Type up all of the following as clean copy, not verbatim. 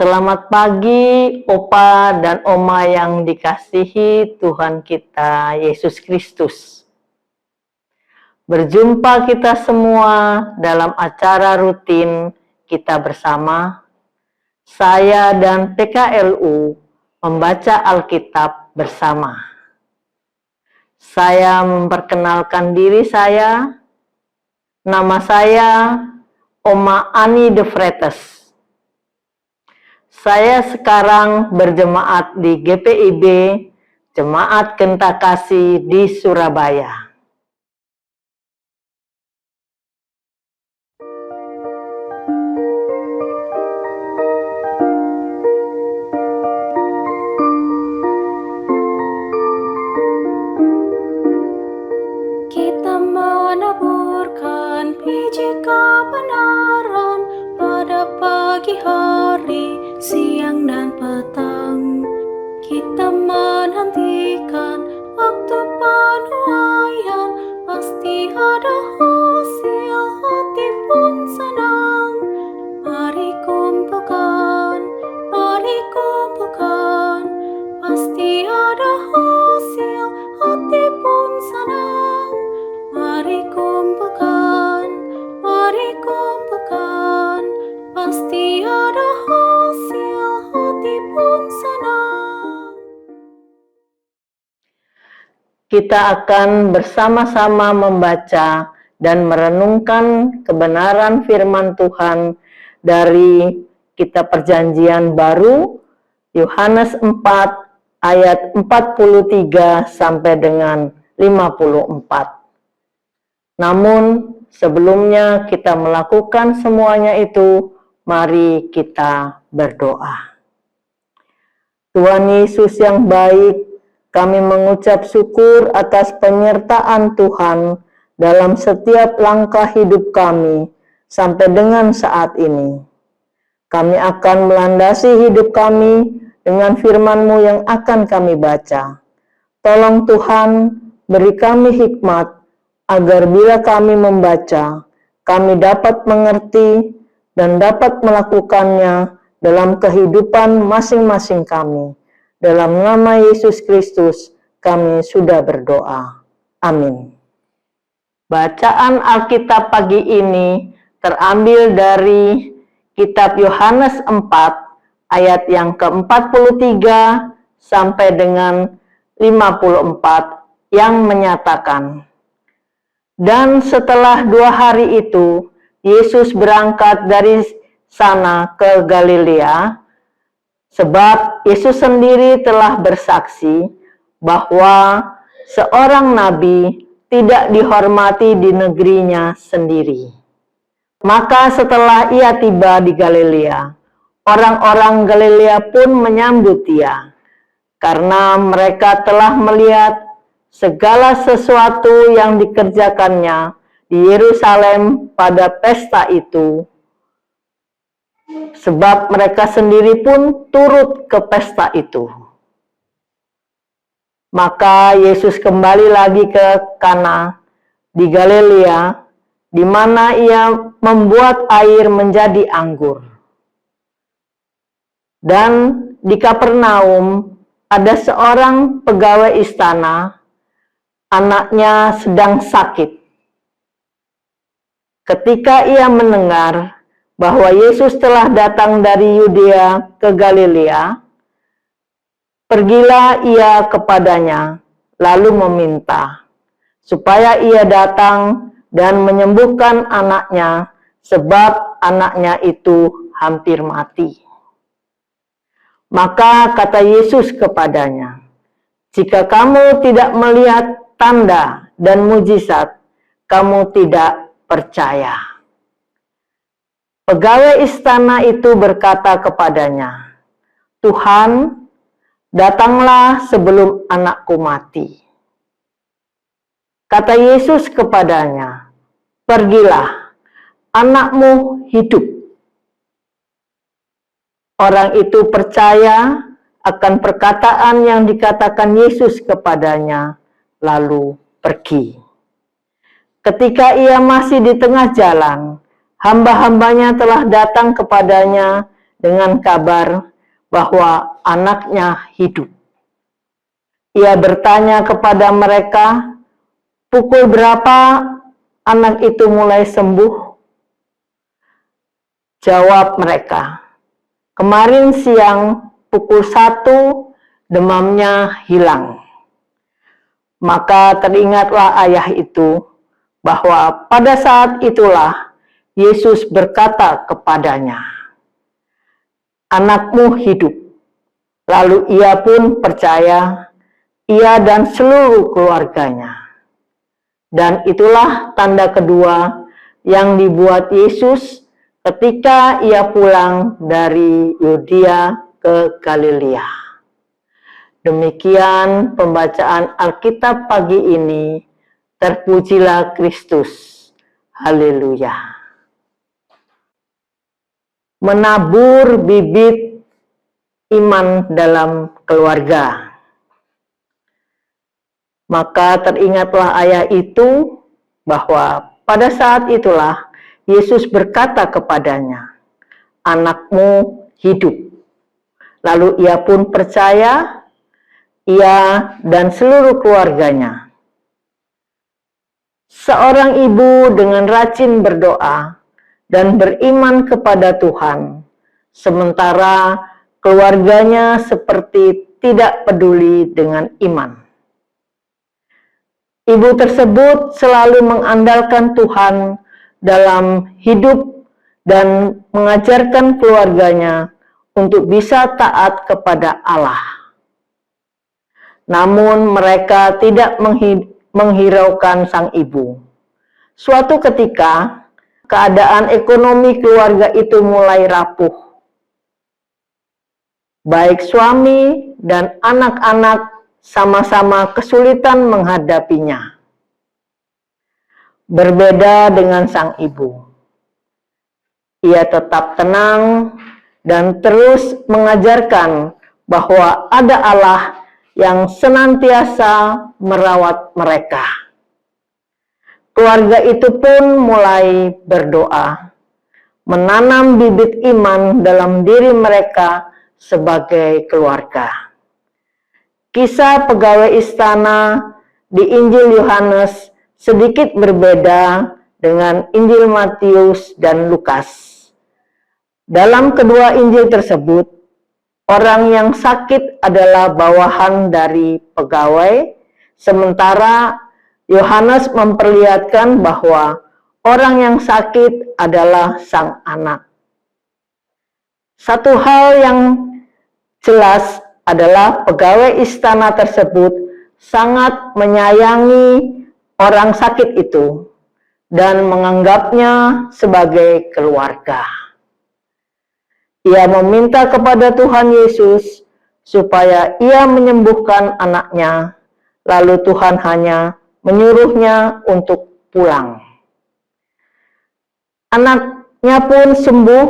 Selamat pagi, Opa dan Oma yang dikasihi Tuhan kita, Yesus Kristus. Berjumpa kita semua dalam acara rutin kita bersama. Saya dan PKLU membaca Alkitab bersama. Saya memperkenalkan diri saya. Nama saya Oma Ani de Vretes. Saya sekarang berjemaat di GPIB, Jemaat Kentakasih di Surabaya. Kita menaburkan biji kebenaran pada pagi hari, siang dan petang. Kita menantikan waktu penuaian, pasti ada hasil, hati pun senang. Mari kumpulkan, pasti ada hasil, hati pun senang. Mari kumpulkan, pasti ada hasil, hati pun senang. Kita akan bersama-sama membaca dan merenungkan kebenaran firman Tuhan dari Kitab Perjanjian Baru, Yohanes 4 ayat 43 sampai dengan 54. Namun sebelumnya kita melakukan semuanya itu, mari kita berdoa. Tuhan Yesus yang baik, kami mengucap syukur atas penyertaan Tuhan dalam setiap langkah hidup kami sampai dengan saat ini. Kami akan melandasi hidup kami dengan firman-Mu yang akan kami baca. Tolong Tuhan, beri kami hikmat, agar bila kami membaca, kami dapat mengerti dan dapat melakukannya dalam kehidupan masing-masing kami. Dalam nama Yesus Kristus, kami sudah berdoa. Amin. Bacaan Alkitab pagi ini terambil dari Kitab Yohanes 4, ayat yang ke-43 sampai dengan 54, yang menyatakan, dan setelah 2 hari itu, Yesus berangkat dari sana ke Galilea, sebab Yesus sendiri telah bersaksi bahwa seorang nabi tidak dihormati di negerinya sendiri. Maka setelah ia tiba di Galilea, orang-orang Galilea pun menyambut dia, karena mereka telah melihat segala sesuatu yang dikerjakannya di Yerusalem pada pesta itu, sebab mereka sendiri pun turut ke pesta itu. Maka Yesus kembali lagi ke Kana di Galilea, di mana ia membuat air menjadi anggur. Dan di Kapernaum ada seorang pegawai istana, anaknya sedang sakit. Ketika ia mendengar bahwa Yesus telah datang dari Yudea ke Galilea, pergilah ia kepadanya, lalu meminta supaya ia datang dan menyembuhkan anaknya, sebab anaknya itu hampir mati. Maka kata Yesus kepadanya, jika kamu tidak melihat tanda dan mujizat, kamu tidak percaya. Pegawai istana itu berkata kepadanya, Tuhan, datanglah sebelum anakku mati. Kata Yesus kepadanya, pergilah, anakmu hidup. Orang itu percaya akan perkataan yang dikatakan Yesus kepadanya, lalu pergi. Ketika ia masih di tengah jalan, hamba-hambanya telah datang kepadanya dengan kabar bahwa anaknya hidup. Ia bertanya kepada mereka, "Pukul berapa anak itu mulai sembuh?" Jawab mereka, "Kemarin siang pukul 1 demamnya hilang." Maka teringatlah ayah itu bahwa pada saat itulah Yesus berkata kepadanya, "Anakmu hidup." Lalu ia pun percaya, ia dan seluruh keluarganya. Dan itulah tanda kedua yang dibuat Yesus ketika ia pulang dari Yudea ke Galilea. Demikian pembacaan Alkitab pagi ini. Terpujilah Kristus. Haleluya. Menabur bibit iman dalam keluarga. Maka teringatlah ayah itu bahwa pada saat itulah Yesus berkata kepadanya, "Anakmu hidup." Lalu ia pun percaya, ia dan seluruh keluarganya. Seorang ibu dengan rajin berdoa dan beriman kepada Tuhan, sementara keluarganya seperti tidak peduli dengan iman. Ibu tersebut selalu mengandalkan Tuhan dalam hidup dan mengajarkan keluarganya untuk bisa taat kepada Allah. Namun mereka tidak menghiraukan sang ibu. Suatu ketika, keadaan ekonomi keluarga itu mulai rapuh. Baik suami dan anak-anak sama-sama kesulitan menghadapinya. Berbeda dengan sang ibu. Ia tetap tenang dan terus mengajarkan bahwa ada Allah yang senantiasa merawat mereka. Keluarga itu pun mulai berdoa, menanam bibit iman dalam diri mereka sebagai keluarga. Kisah pegawai istana di Injil Yohanes sedikit berbeda dengan Injil Matius dan Lukas. Dalam kedua Injil tersebut, orang yang sakit adalah bawahan dari pegawai, sementara Yohanes memperlihatkan bahwa orang yang sakit adalah sang anak. Satu hal yang jelas adalah pegawai istana tersebut sangat menyayangi orang sakit itu dan menganggapnya sebagai keluarga. Ia meminta kepada Tuhan Yesus supaya ia menyembuhkan anaknya, lalu Tuhan hanya menyuruhnya untuk pulang. Anaknya pun sembuh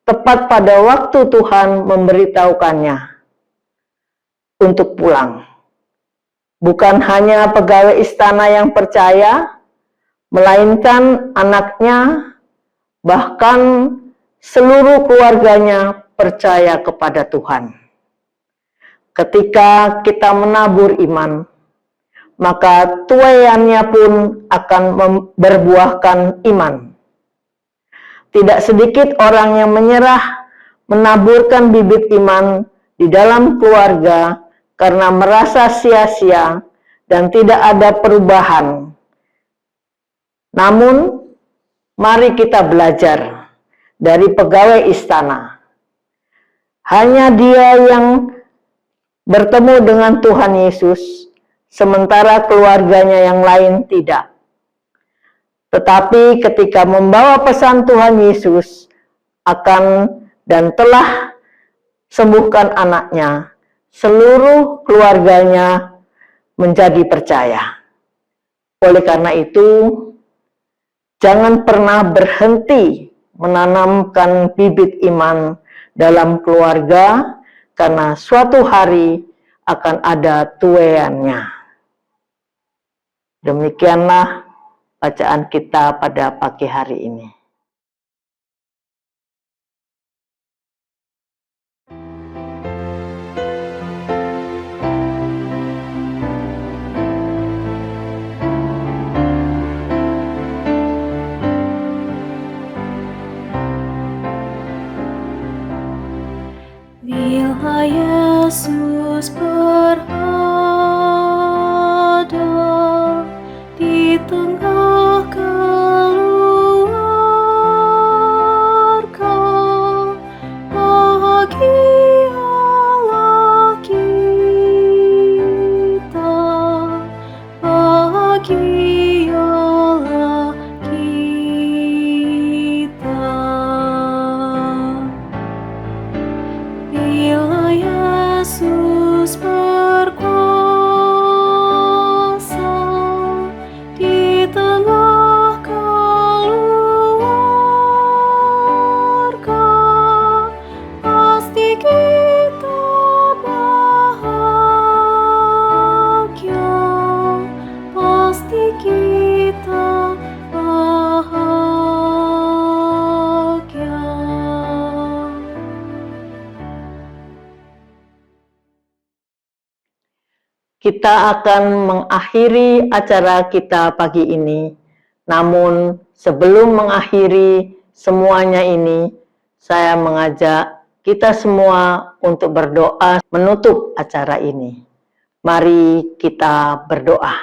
tepat pada waktu Tuhan memberitahukannya untuk pulang. Bukan hanya pegawai istana yang percaya, melainkan anaknya, bahkan seluruh keluarganya percaya kepada Tuhan. Ketika kita menabur iman, maka tuaiannya pun akan berbuahkan iman. Tidak sedikit orang yang menyerah menaburkan bibit iman di dalam keluarga karena merasa sia-sia dan tidak ada perubahan. Namun, mari kita belajar dari pegawai istana. Hanya dia yang bertemu dengan Tuhan Yesus, sementara keluarganya yang lain tidak. Tetapi ketika membawa pesan Tuhan Yesus akan dan telah sembuhkan anaknya, seluruh keluarganya menjadi percaya. Oleh karena itu, jangan pernah berhenti menanamkan bibit iman dalam keluarga, karena suatu hari akan ada tuaiannya. Demikianlah bacaan kita pada pagi hari ini. Yesus berada di tengah keluarga, bahagialah kita, bahagialah kita. Bila Yesus berkuasa di tengah keluarga, pasti kita bahagia, pasti kita bahagia. Kita akan mengakhiri acara kita pagi ini. Namun sebelum mengakhiri semuanya ini, saya mengajak kita semua untuk berdoa menutup acara ini. Mari kita berdoa.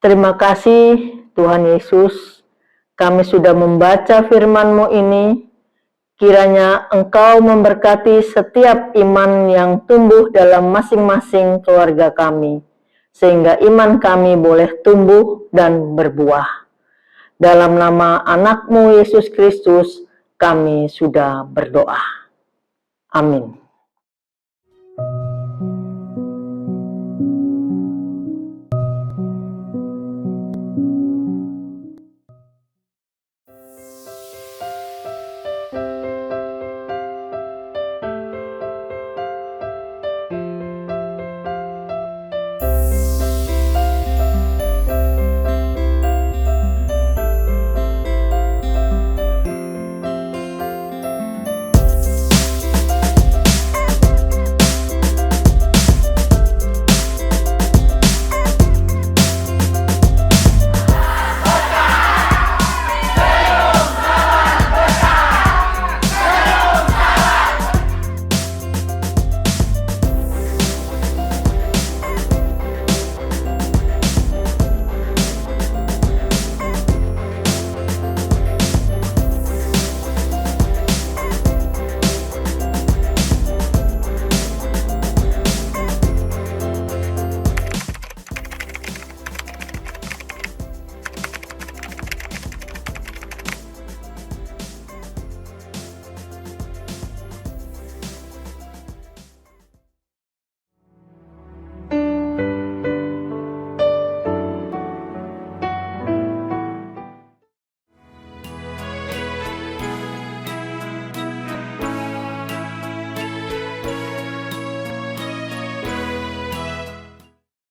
Terima kasih Tuhan Yesus, kami sudah membaca firman-Mu ini. Kiranya Engkau memberkati setiap iman yang tumbuh dalam masing-masing keluarga kami, sehingga iman kami boleh tumbuh dan berbuah. Dalam nama anak-Mu Yesus Kristus, kami sudah berdoa. Amin.